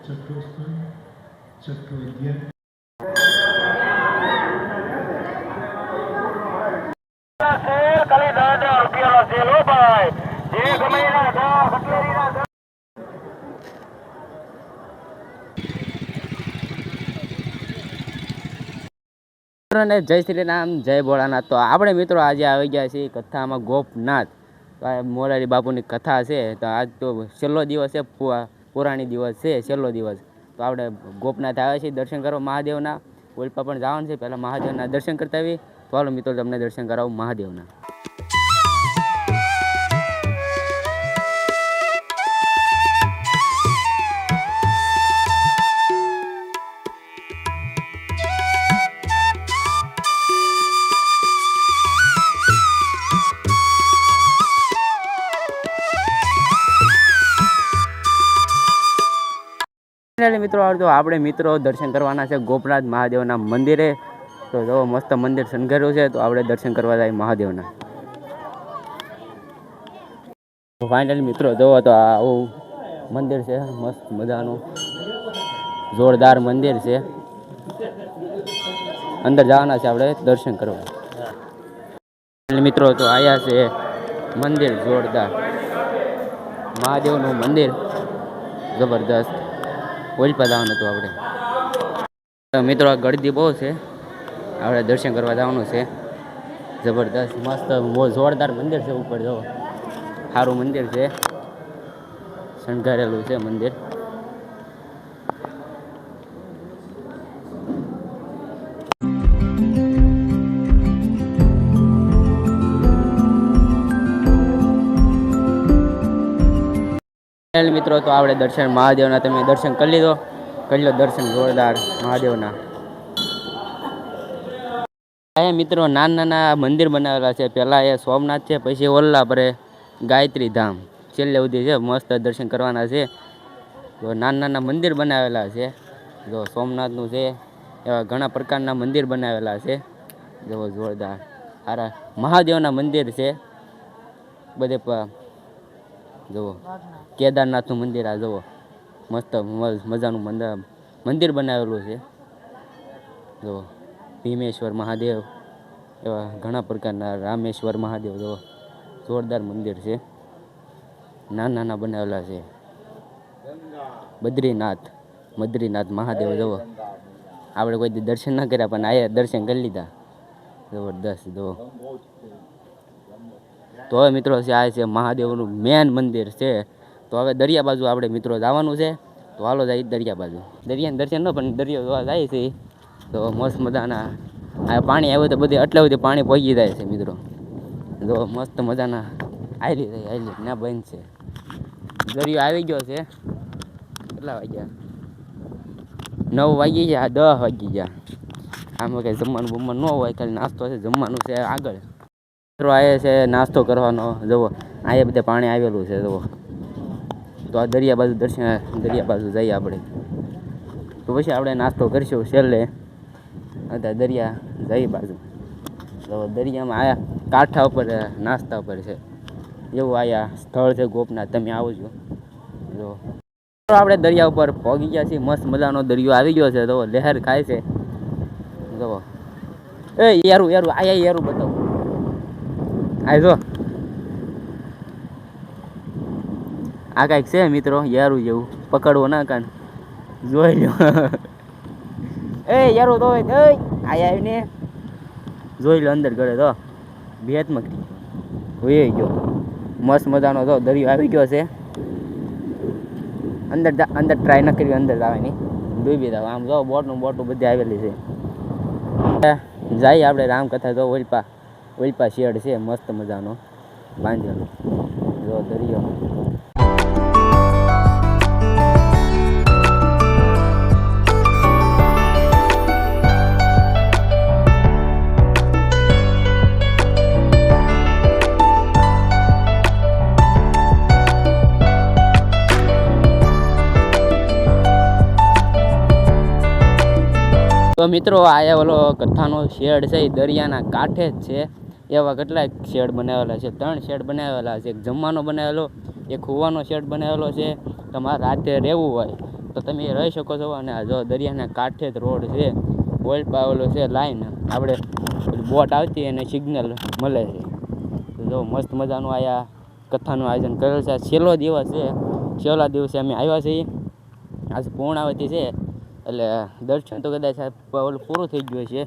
છઠ્ઠો સ્થાન, છઠ્ઠો અધ્યાય. જય શ્રી રામ, જય ભોળાનાથ. તો આપણે મિત્રો આજે આવી ગયા છીએ કથામાં ગોપનાથ. તો આ મોરારી બાપુની કથા છે. તો આજ તો છેલ્લો દિવસ છે, પુરાણી દિવસ છે, છેલ્લો દિવસ. તો આપણે ગોપનાથ આવ્યા છીએ દર્શન કરવા મહાદેવના. ઓલપા પણ જવાનું છે, પહેલાં મહાદેવના દર્શન કરતા આવી. તો હાલો મિત્રો તમને દર્શન કરાવું મહાદેવના. મિત્રો તો આપણે મિત્રો દર્શન કરવાના છે ગોપનાથ મહાદેવના મંદિરે. તો જો મસ્ત મંદિર શણગાર્યું છે, તો આપણે દર્શન કરવા જાય મહાદેવના. ફાઇનલી મિત્રો જોવો તો આવું મંદિર છે, મસ્ત મજાનું જોરદાર મંદિર છે. અંદર જવાના છે આપણે દર્શન કરવા. મિત્રો તો આયા છે મંદિર જોરદાર, મહાદેવનું મંદિર જબરદસ્ત. ઓલપા જવાનું હતું આપણે. મિત્રો આ ગળદી બહુ છે, આપણે દર્શન કરવા જવાનું છે. જબરદસ્ત મસ્ત જોરદાર મંદિર છે. ઉપર જો સારું મંદિર છે, શણગારેલું છે મંદિર. મિત્રો તો આપણે દર્શન મહાદેવના તમે દર્શન કરી લો દર્શન જોરદાર મહાદેવના. અહીંયા મિત્રો નાના મંદિર બનાવેલા છે. પહેલાં એ સોમનાથ છે, પછી ઓલ્લા પરે ગાયત્રી ધામ છેલ્લે સુધી છે. મસ્ત દર્શન કરવાના છે. તો નાના મંદિર બનાવેલા છે. જો સોમનાથનું છે, એવા ઘણા પ્રકારના મંદિર બનાવેલા છે. જો જોરદાર સારા મહાદેવના મંદિર છે બધે. જુઓ કેદારનાથનું મંદિર, આ જુઓ મસ્ત મજાનું મંદિર બનાવેલું છે. જુઓ ભીમેશ્વર મહાદેવ, એવા ઘણા પ્રકારના રામેશ્વર મહાદેવ. જુઓ જોરદાર મંદિર છે, નાના બનાવેલા છે. બદ્રીનાથ મહાદેવ. જુઓ આપણે કોઈ દર્શન ના કર્યા, પણ આયા દર્શન કરી લીધા. જબરદસ્ત. જુઓ તો હવે મિત્રો આ છે મહાદેવનું મેન મંદિર છે. તો હવે દરિયા બાજુ આપણે મિત્રો જવાનું છે. તો હાલો જાય દરિયા બાજુ. દરિયાને દર્શન ન, પણ દરિયો જોવા જાય છે. તો મસ્ત મજાના આ પાણી આવ્યું તો બધી આટલા બધી પાણી પહોંચી જાય છે મિત્રો. જો મસ્ત મજાના આયલી ના બંધ છે. દરિયો આવી ગયો છે. કેટલા વાગ્યા? 9 વાગી ગયા, 10 વાગી ગયા. આમાં કંઈ જમવાનું ન હોય, ખાલી નાસ્તો છે. જમવાનું છે આગળ. મિત્રો આ છે નાસ્તો કરવાનો. જુઓ અહીંયા બધે પાણી આવેલું છે. જુઓ તો આ દરિયા બાજુ જઈએ આપણે. તો પછી આપણે નાસ્તો કરીશું છેલ્લે. અત્યારે દરિયા જઈ બાજુ. તો દરિયામાં આયા કાંઠા ઉપર નાસ્તા ઉપર છે. એવું આયા સ્થળ છે ગોપનાથ, તમે આવજો. જો આપણે દરિયા ઉપર પહોંચી ગયા છીએ. મસ્ત મજાનો દરિયો આવી ગયો છે. તો લહેર ખાય છે. જુઓ યારું આયા યારું બતાવો. આ જો આ કાંઈક છે મિત્રો, યારું જેવું. પકડવો ના કાન, જોઈ લો. યારું તો આવીને જોઈ લો. અંદર ગળે તો ભેતમાં હોય ગયો. મસ્ત મજાનો તો દરિયો આવી ગયો છે. અંદર ટ્રાય ન કરવી, અંદર આવવાની ડૂબી જાવ. આમ જો બોટનું બધી આવેલી છે. જઈએ આપણે રામકથા. તો ઓલપા શેડ છે મસ્ત મજાનો બાંધેલો. જો દરિયો. તો મિત્રો આયા ઓલો કથાનો શેડ છે એ દરિયાના કાંઠે જ છે. એવા કેટલાક શેડ બનાવેલા છે. 3 શેડ બનાવેલા છે. એક જમવાનો બનાવેલો, એક હુવાનો શેડ બનાવેલો છે. તમારે રાતે રહેવું હોય તો તમે રહી શકો છો. અને આ જો દરિયાના કાંઠે જ રોડ છે, ઓઇલ પાવેલો છે લાઈન, આપણે બોટ આવતી અને સિગ્નલ મળે છે. તો જો મસ્ત મજાનું આયા કથાનું આયોજન કરેલ છે. છેલ્લો દિવસ છે, છેલ્લા દિવસે અમે આવ્યા છીએ. આજે પૂર્ણાવતી છે એટલે દર્શન તો કદાચ ઓલું પૂરું થઈ ગયું છે.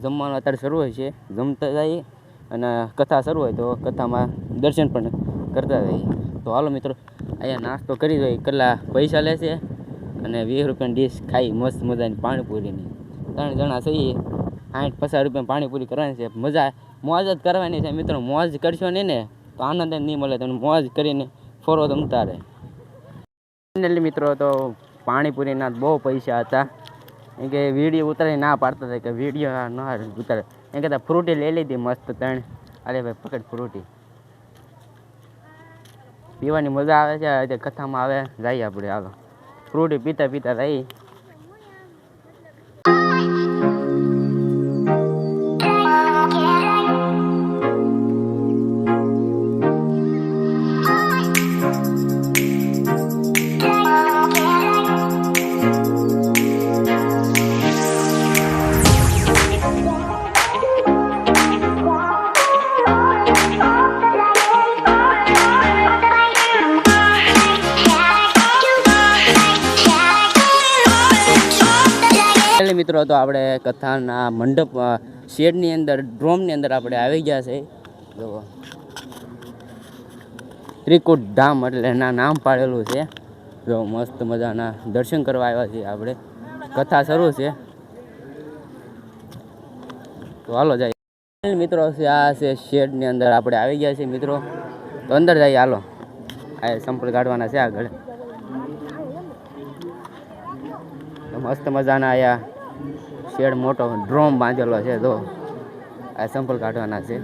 જમવાનું અત્યારે શરૂ હોય છે, જમતા જઈએ અને કથા શરૂ હોય તો કથામાં દર્શન પણ કરતા જઈએ. તો હાલો મિત્રો, અહીંયા નાસ્તો કરી દઈએ. કેટલા પૈસા લેશે અને 20 રૂપિયાની ડીશ ખાઈ મસ્ત મજાની પાણીપુરીની. 3 જણા છીએ, 60-50 રૂપિયા પાણીપુરી કરવાની છે. મોજ જ કરવાની છે મિત્રો. મોજ કરશો નહીં ને તો આનંદ નહીં મળે. તમને મોજ કરીને ફરો તમતા રહે. ફાઇનલી મિત્રો, તો પાણીપુરીના બહુ પૈસા હતા. એમ કે વિડીયો ઉતારી ના પાડતા હતા કે વિડીયો ના ઉતારે. એમ કહેતા ફ્રૂટી લઈ લીધી મસ્ત 3. અરે ભાઈ પકડ ફ્રૂટી, પીવાની મજા આવે છે. કથામાં આવે જઈએ આપણે. હાલો ફ્રૂટી પીતા પીતા રહી. મિત્રો, તો આપણે કથાના મંડપ શેડની અંદર, ડ્રોમની અંદર આપણે આવી ગયા છે. જો ત્રિકૂટ ધામ એટલે એના નામ પાડેલું છે. જો મસ્ત મજાના દર્શન કરવા આવ્યા છીએ આપણે. કથા શરૂ છે તો હાલો જાય મિત્રો. આ છે શેડની અંદર આપણે આવી ગયા છીએ મિત્રો. તો અંદર જઈએ હાલો. આ સંપલ કાઢવાના છે આગળ. મસ્ત મજાના આયા શેડ મોટો ડ્રોમ બાંધેલો છે. તો આ સંપલ કાઢવાના છે.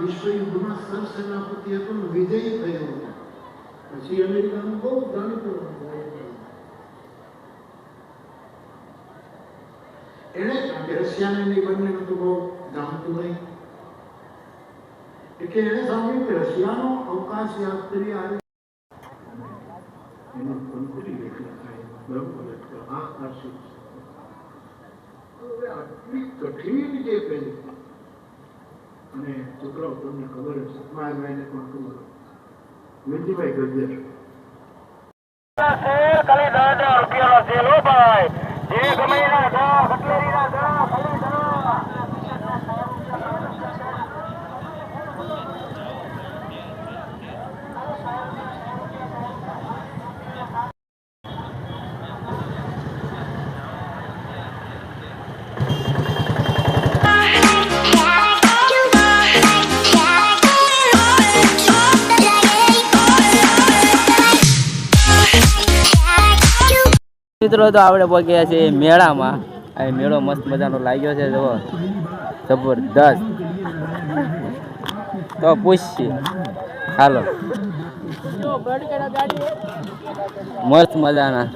વિશ્વયુદ્ધમાં સરસેનાપતિ હતો ને વિજયી થયો હતો. પછી અમેરિકાનું બહુ જાણીતું એને રશિયાને નહીં બંને તો બહુ જાણતું નહીં. એટલે એને સાંભળ્યું કે રશિયાનો અવકાશ યાત્રી આવે એનો કંકુરી એટલે થાય બરોબર. આ આશિક આટલી કઠિન જે પેલી અને છોકરાઓ તમને ખબર છે, સતમાભાઈને પણ ખબર, વિજયભાઈ ગજ્જર મિત્રો, તો આપણે પહોંચ્યા છીએ મેળામાં. આ મેળો મસ્ત મજાનો લાગ્યો છે. જુઓ જબરદસ્ત. તો પૂછીએ હાલો. મસ્ત મજાના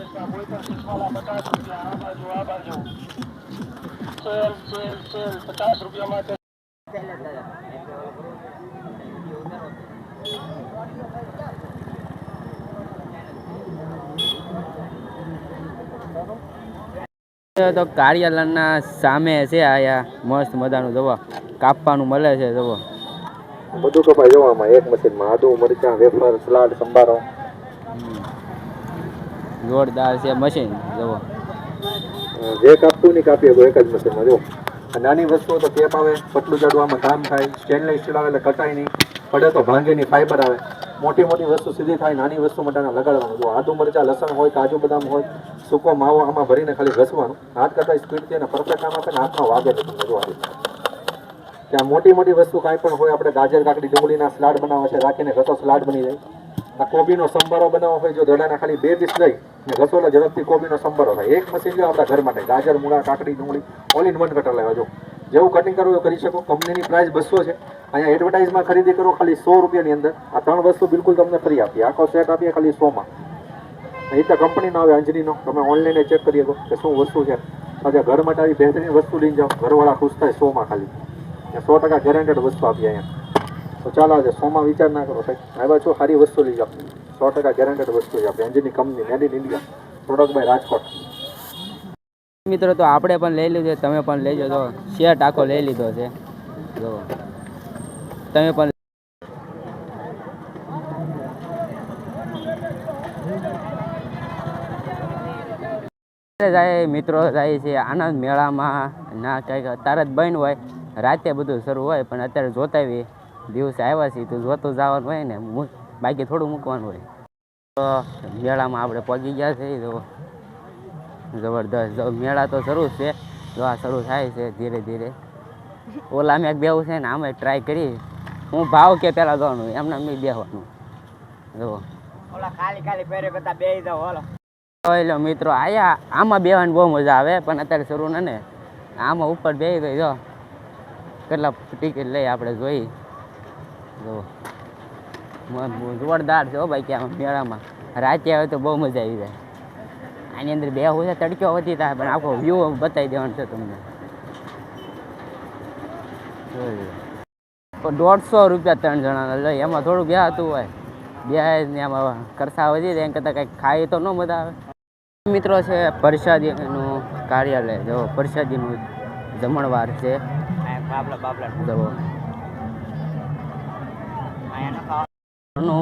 તો કાર્યાલયના સામે છે. આયા મસ્ત મજાનું જવા કાપવાનું મળે છે. જવો બધું કપાઈ જવામાં એક મશીનમાં. આદુ, મરચાં, વેફર, સલાડ, સંભારો જોરદાર છે મશીન. જવો જે કાપતું નહીં કાપીએ એક જ મશીનમાં. જો નાની વસ્તુઓ તો ટેપ આવે, પતલું જાડવામાં કામ થાય. સ્ટેનલેસ સ્ટીલ આવે એટલે કટાય નહીં, પડે તો ભાંગે નહીં, ફાઈબર આવે. મોટી મોટી વસ્તુ સીધી થાય, નાની વસ્તુ માટે લગાડવાનું. જો આદુ, મરચાં, લસણ હોય, કાજુ બદામ હોય, સૂકો માવો આમાં ભરીને ખાલી ઘસવાનું. હાથ કરતાં સ્પીડથી અને પરફેક્ટ કામ આપે ને હાથમાં વાગે નહીં તમને જોવા ત્યાં મોટી મોટી વસ્તુ કાંઈ પણ હોય, આપણે ગાજર કાકડી ડુંગળીના સલાડ બનાવવા છે, રાખીને ઘસો સલાડ બની જાય. આ કોબીનો સંભારો બનાવવો હોય, જો દડાના ખાલી 2 પીસ લઈ ને ઘસો એટલે ઝડપથી કોબીનો સંભારો થાય. એક મશીન જો આપણા ઘર માટે ગાજર મૂળા કાકડી ડુંગળી ઓલ ઇન વન કટર લેવા. જો જેવું કટિંગ કરવું એવું કરી શકો. કંપનીની પ્રાઇસ 200 છે. અહીંયા એડવર્ટાઇઝમાં ખરીદી કરો ખાલી 100 રૂપિયાની અંદર આ 3 વસ્તુ બિલકુલ તમને ફ્રી આપીએ. આખો સેટ આપીએ ખાલી 100માં. એ તો કંપનીનો આવે અંજનીનો, તમે ઓનલાઈન ચેક કરી શકો કે શું વસ્તુ છે. આજે ઘર માટે આવી બહેતરીન વસ્તુ લઈને જાઓ, ઘરવાળા ખુશ થાય. 100માં ખાલી 100% ગેરંટેડ વસ્તુ આપીએ અહીંયા. તો ચાલો આજે 100માં વિચાર ના કરો સાહેબ, આવ્યા છો સારી વસ્તુ લઈ જાઓ. 100% ગેરંટેડ વસ્તુ છે આપણી Anjani company, made in India, product by Rajkot. મિત્રો તો આપણે પણ લઈ લીધું, તમે પણ લેજો. તો શેટ આખો લઈ લીધો છે, જો તમે પણ જાય મિત્રો જાય છે આનંદ મેળામાં. ના કંઈક અત્યારે જ બંધ હોય, રાતે બધું શરૂ હોય, પણ અત્યારે જોતાવી દિવસે આવ્યા છીએ તો જોતું જવાનું હોય ને, બાકી થોડું મૂકવાનું હોય. તો મેળામાં આપણે પહોંચી ગયા છે. જો જબરદસ્ત મેળા તો શરૂ છે, જો આ શરૂ થાય છે ધીરે ધીરે. ઓલા મેં બેવું છે ને આમે ટ્રાય કરી હું ભાવ કે પહેલાં જવાનું એમને મેં બેહવાનું. જો ઓલા ખાલી ખાલી પહેરે કરતાં બે જાવ હાલો મિત્રો. આમાં બેવાની બહુ મજા આવે, પણ અત્યારે શરૂ ને આમાં ઉપર બેસી ગઈ. જો કેટલા ટિકિટ લઈ આપણે જોઈ. જો જોરદાર છે હો ભાઈ, કે આમાં મેળામાં રાતે આવે તો બહુ મજા આવી જાય. આની અંદર બેહવું છે, તડક્યો વધી થાય, પણ આખો વ્યૂ બતાવી દેવાનું છે તમને. 150 રૂપિયા 3 જણાના લઈ, એમાં થોડું બેહાતું હોય, બેહાય ને એમાં ખર્ચા વધી જાય. એમ કરતાં કંઈક ખાઈ તો ન મજા આવે. મિત્રો છે પ્રસાદીનું કાર્યાલય, જો પ્રસાદીનું જમણવાર છે.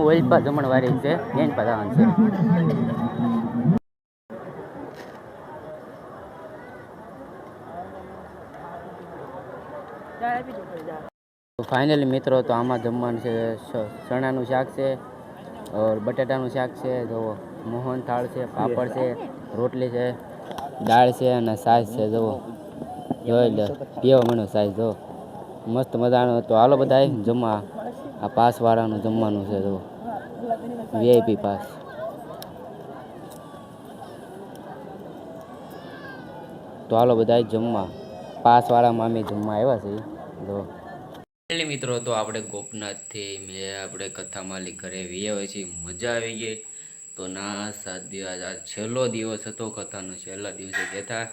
ઓઇલ જમણવારી છે, એન પદાન છે. ફાઇનલી મિત્રો તો આમાં જમવાનું છે, ચણાનું શાક છે, ઓર બટાટાનું શાક છે, જો મોહન થાળ છે, પાપડ છે, રોટલી છે, દાળ છે અને સાસ છે. જુઓ જોઈ લે પીવા મને સાસ જો મસ્ત મજાનો. તો હાલો બધા જમવા, આ પાસવાળાનું જમવાનું છે. જો વીઆઈપી પાસ. તો હાલો બધા જમવા, પાસવાળામાં અમે જમવા આવ્યા છીએ. જો મિત્રો તો આપણે ગોપનાથથી મેં આપણે કથા માલિક ઘરે આવ્યા છીએ, મજા આવી ગઈ. તો ના 7 દિવસ આ છેલ્લો દિવસ હતો કથાનો. છેલ્લા દિવસે કહેતા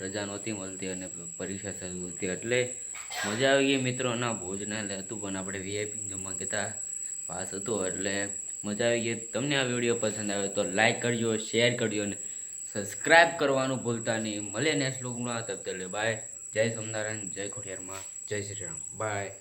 રજા નહોતી મળતી અને પરીક્ષા શરૂ હતી, એટલે મજા આવી ગઈ મિત્રો. ના ભોજનાલય હતું, પણ આપણે વીઆઈપી જમવા કહેતા પાસ હતો, એટલે મજા આવી ગઈ. તમને આ વિડીયો પસંદ આવે તો લાઈક કરજો, શેર કરજો અને સબસ્ક્રાઈબ કરવાનું ભૂલતા નહીં. મળે નેક્સ્ટ વ્લોગમાં, તબ તક બાય. જય સ્વામિનારાયણ, જય ખોડિયારમાં, જય શ્રી રામ, બાય.